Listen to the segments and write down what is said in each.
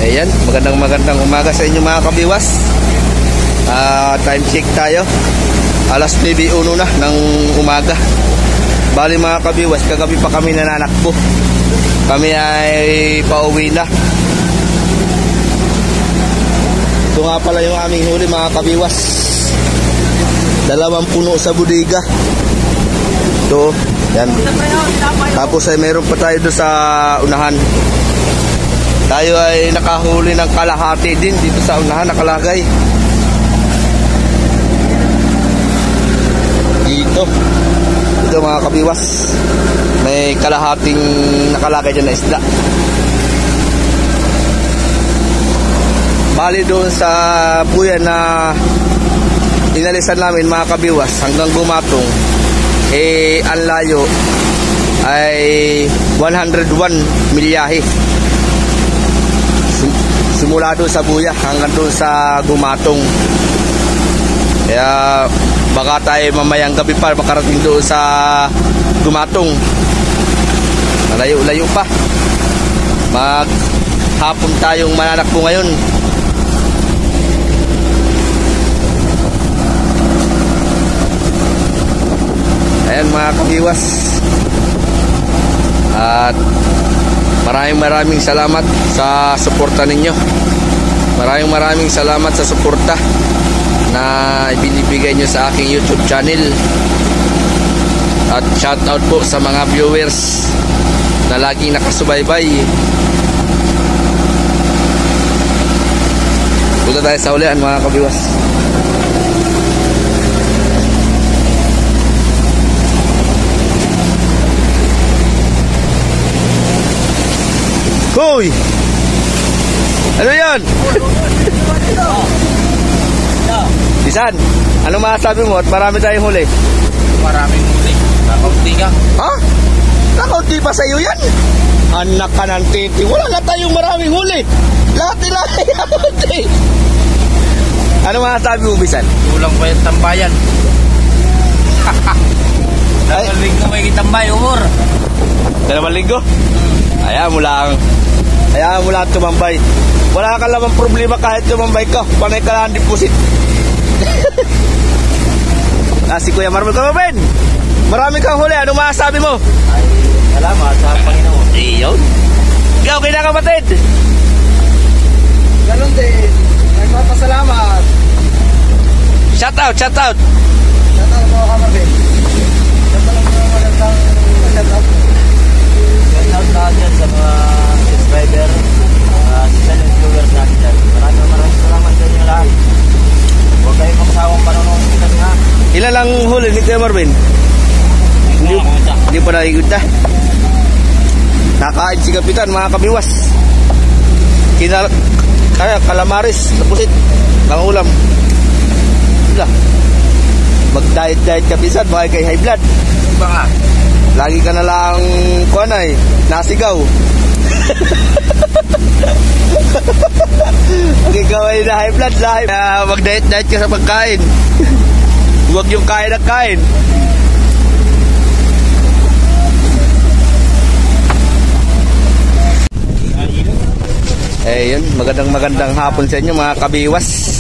Ayan, magandang umaga sa inyo mga kabiwas. Time check tayo. Alas 9:01 na ng umaga. Bali mga kabiwas, kagabi pa kami nananakbo. Kami ay pauwi na. Ito nga pala yung aming huli mga kabiwas. 2 puno sa bodega. Ito, yan. Tapos ay meron pa tayo doon sa unahan. Tayo ay nakahuli ng kalahati din dito sa unahan, nakalagay. Dito mga kabiwas, may kalahating nakalagay dyan na isda. Bali doon sa buyan na inalisan namin mga kabiwas hanggang Gumatong, ang layo ay 101 milyahe. Simula doon sa buya hanggang doon sa Gumatong. Kaya baka tayo mamayang gabi pa makarating doon sa Gumatong. Malayo-layo pa. Maghapon tayong mananakbo ngayon. Ayan mga kabiwas. At maraming salamat sa suporta ninyo. Maraming salamat sa suporta na ibinibigay nyo sa aking YouTube channel. At shout out po sa mga viewers na laging nakasubaybay. Punta tayo sa ulian mga kabiwas. Hoy! Ano yan? Bisan, ano masasabi mo at marami tayong huli? Maraming huli. Nakaunti ka. Ha? Nakaunti pa sa iyo yan? Anak ka ng titi. Wala na tayong maraming huli. Lahat nakaunti. Ano masasabi mo, Bisan? Kulang pa yung tambayan. Dalawang linggo may kitambay, umor. 2 linggo? Ayaw mo lang tumambay. Wala ka lamang problema kahit tumambay ka. Panay ka lang deposit. Si Kuya Marvel ka ba, Ben? Marami kang huli. Ano masasabi mo? Ay, salamat sa Panginoon. Iyon. Ikaw, kinakapatid. Ganun din. Nagpapasalamat. Shout out. Shout out mo ka, Marvel. Shout out mo magandang shout out. Shout out lahat dyan sa mga subscriber, silent viewers natin dyan. Maraming salamat sa inyo lahat. Huwag kayong magsawang panonood kita nga. Ilan lang huli ni Kuya Marvin? Hindi pa nakikita. Nakain si Kapitan mga kabiwas. Kalamaris, napusit, nangulam. Mag-diet Kapitan, baka kay high blood. Baka lagi ka na lang kuanay, nasigaw. Ikaw ay na high blood, mag-diet ka sa pagkain. Huwag yung kain at kain. Yun, magandang hapon sa inyo mga kabiwas.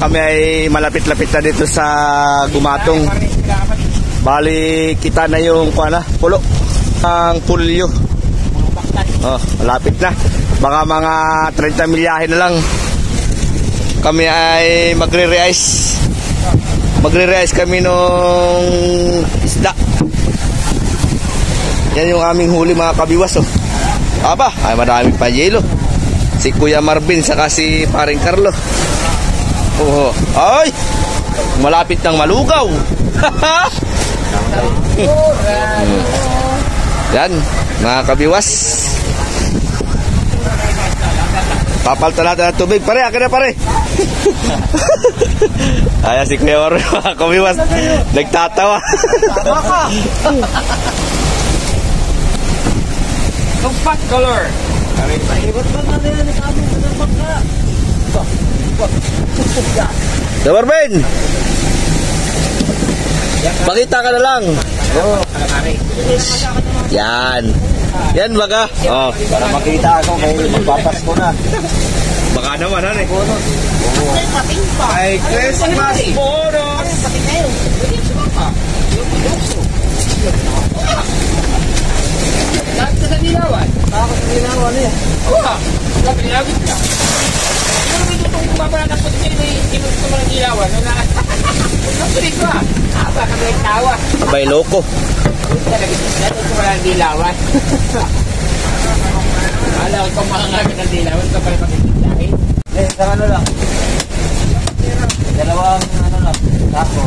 Kami ay malapit-lapit na dito sa Gumatong. Bali kita na yung pulo ang pulyo. Malapit na. Baka mga 30 milyahe na lang. Kami ay magre-re-ice kami nung isda. Yan yung aming huli mga kabiwas. Aba, ay marami pa yelo. Si Kuya Marvin saka si Paring Carlo. Ay, malapit nang malugaw. Yan mga kabiwas. Papalta natin ang tubig. Pare, akin na pare. Ayan si Kuya Marvin mga kabiwas. Nagtatawa. Tumpak color. Kuya Marvin, pakita ka na lang. Oo. Yan. Yan baga. Oh. Para makita ako kay magpapasko na. Baka naman ano eh. Oo. Ay, Christmas bonus. Lahat sa dilawan. Bakit ginawa niya? Oo. Sabi nilawit ka. Pero may tutong kumapalanak ko din may ginusto mo ng dilawan. Nagsulit ko ah. Baka may tawa. Abay, loko. Natin ko pala ng dilawan. Alam ko makakamit ng dilawan. Ito pala makikitahin. Isang ano lang. Dalawang ano lang. Tako.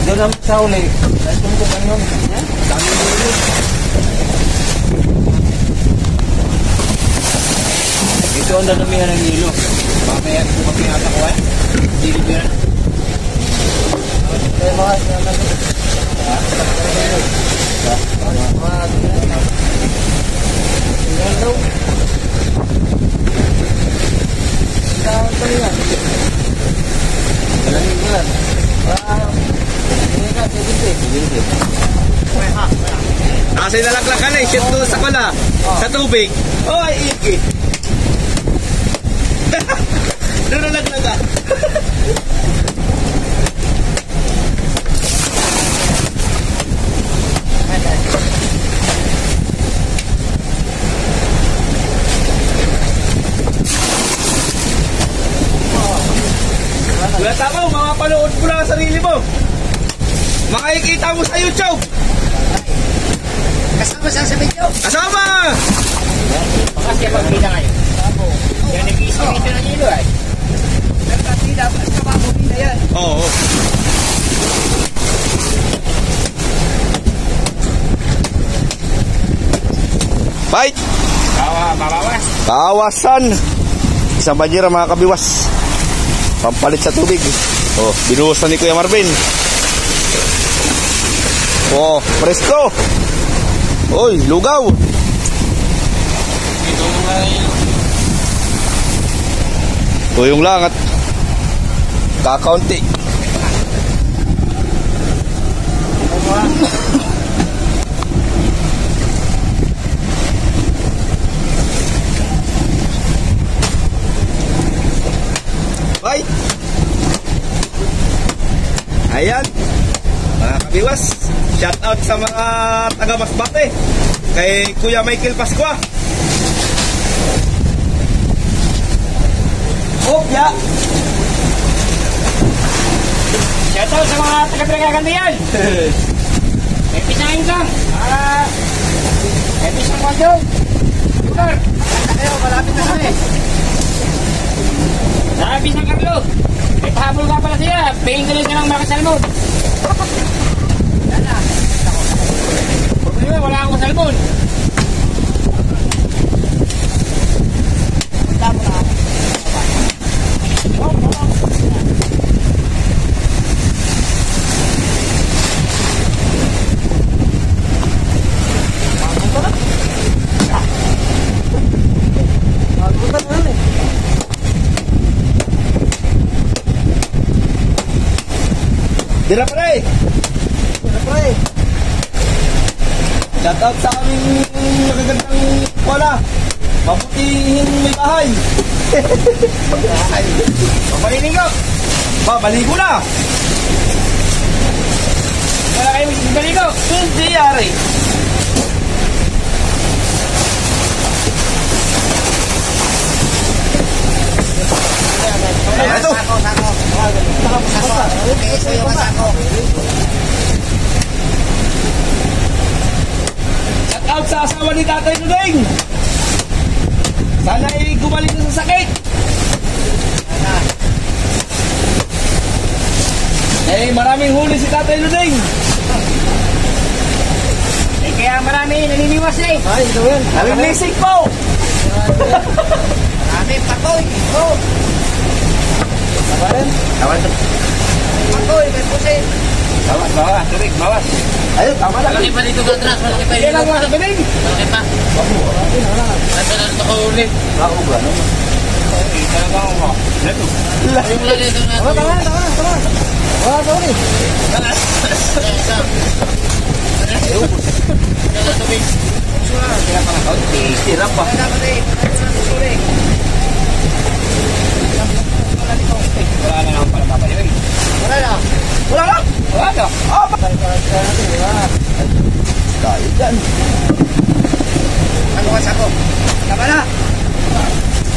Doon naman sa uli. Nasundo ka yun. Dami mo yun. Ito ang dadamihan ng hilo. Mamaya ito mapingata ko eh. Silip yan. Kaya mga Kasi nalaglagan eh. Shit doon sa pala. Sa tubig. Oh, ay iki. Doon nalaglagan. Wala tama, mapapanood mo lang ang sarili mo. Makikita mo sa YouTube. Kasama siya sa video. Kasama! Kasi pagpila ngayon. Yan nag-iisip ng hilo ay. Nagpapila, basta mapapila yan. Oo. Bye! Babawas. Kawasan! Isang banyera mga kabiwas. Pampalit sa tubig. Oh, binuhos na ni Kuya Marvin. Oh, presko! Oy, lugaw! Tuyong lang at kakaunti. Bye! Ayan, mga kabiwas, shout out sa mga taga Masbate kay Kuya Michael Pascua. Opya! Shout out sa mga taga-Tragagandiyan. May pisahin lang. May pisang wadyo. Lugar. Ayaw, malapit na kami. Sabi ng Carlo. May pahabol ka pala siya. Paying ka lang siya ng mga salmon. Yan na. Problema, wala akong salmon. Tama na. Dira pa rin! Shout out sa aming nakagandang wala. Mabutihin may bahay. Maligo. Ba, maligo na! Wala kayo maligo. Hindi yari. Ito! Shout out sa asawa ni Tatay Nuding! Sana ay gumaling na sa sakit! Eh, maraming huli si Tatay Nuding! Eh, kaya marami naniniwas eh. Ay, ito yan. Nalilisig po! Marami pakoy. Oh. Kabayan? Tama ito. Pakoy, may pusin. Bawas, tubig, bawas. Ayun, tama lang. Malaki pa dito Gatras, malaki pa Kailan mo sa biling? Malaki pa. Nasa na ito ko ulit. Kauga naman. Yung lagi ito na. Tama. Wala daw ni. Sirap pa. Wala na lang pala papayoy. Wala na. Wala na. Tayo dyan. Ano ka sako? Tama na.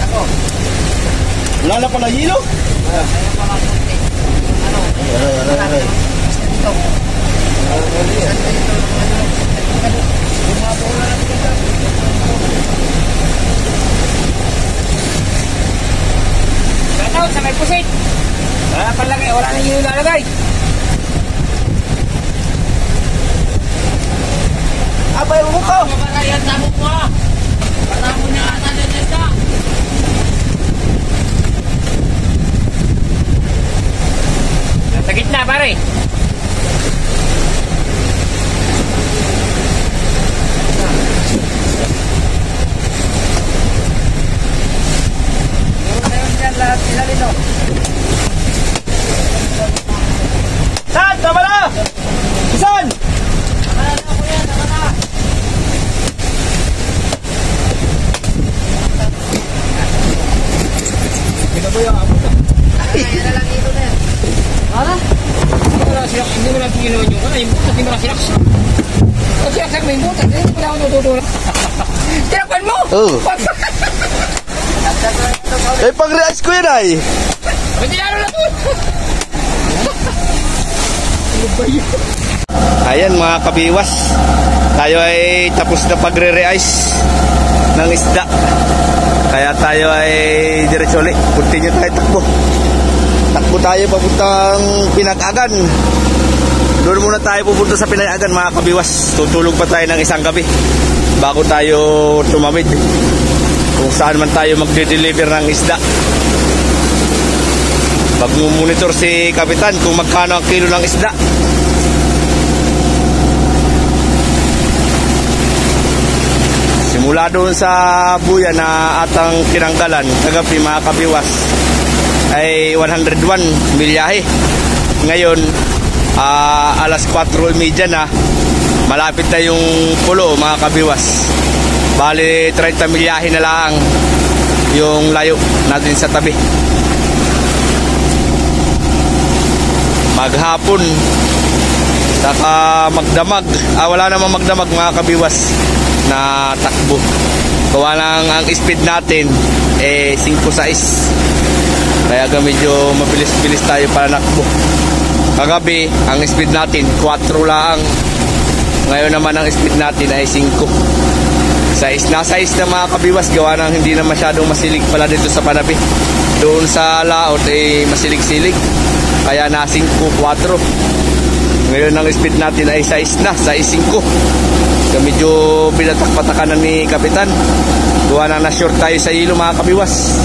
Sako. Wala na pala hilo. Gatawad sa may pusit. Wala pa lagay. Wala na yung ilalagay. Abay mo ko. Mabarayan sa mo mo. Para mo niya ata na dito. Nasa gitna pare. Lahat sila dito. Saan? Tama na! Saan? Hindi mo lang pinginuan yung ano, yung butas, hindi mo lang sinaksak. O sinaksak mo yung butas, hindi mo lang ako natutulak. Sinakpan mo! Oo. Eh, pag-realize ko yun ay. Hindi lalo na po! Ayan mga kabiwas. Tayo ay tapos na pagre-re-ice ng isda. Kaya tayo ay diretso ulit. Continue tayo takbo. Takbo tayo papuntang Pinag-agan. Doon muna tayo pupunta sa Pinag-agan mga kabiwas. Tutulog pa tayo ng isang gabi bago tayo tumawid kung saan man tayo magde-deliver ng isda. Pag-monitor si Kapitan kung magkano ang kilo ng isda. Simula doon sa buya na atang tinanggalan kagabi mga kabiwas ay 101 milyahe. Ngayon alas 4:30 na, malapit na yung pulo mga kabiwas. Bali 30 milyahe na lang yung layo natin sa tabi. Maghapon saka magdamag, wala namang magdamag mga kabiwas na takbo. Gawa ng ang speed natin 5-6, kaya medyo mabilis-bilis tayo para nakbo. Kagabi ang speed natin 4 lang, ngayon naman ang speed natin ay 5. Nasa 6 na mga kabiwas, gawa ng hindi na masyadong masilig pala dito sa Panabi. Doon sa laot masilig-silig, kaya na 5-4. Ngayon ang speed natin ay 6 na, 6-5. So medyo pinatak-patakanan ni Kapitan. Gawa na na-short tayo sa hilo mga kabiwas.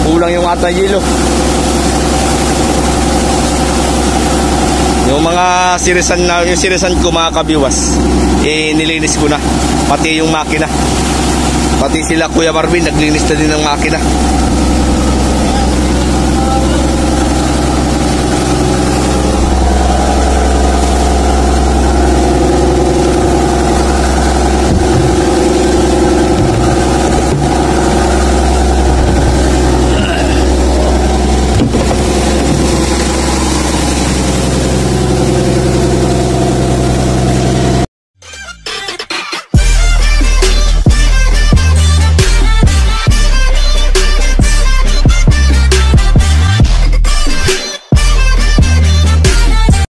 Kulang yung ata hilo. Yung mga sirisan ko mga kabiwas, nilinis ko na. Pati yung makina. Pati sila Kuya Marvin naglinis na din ng makina.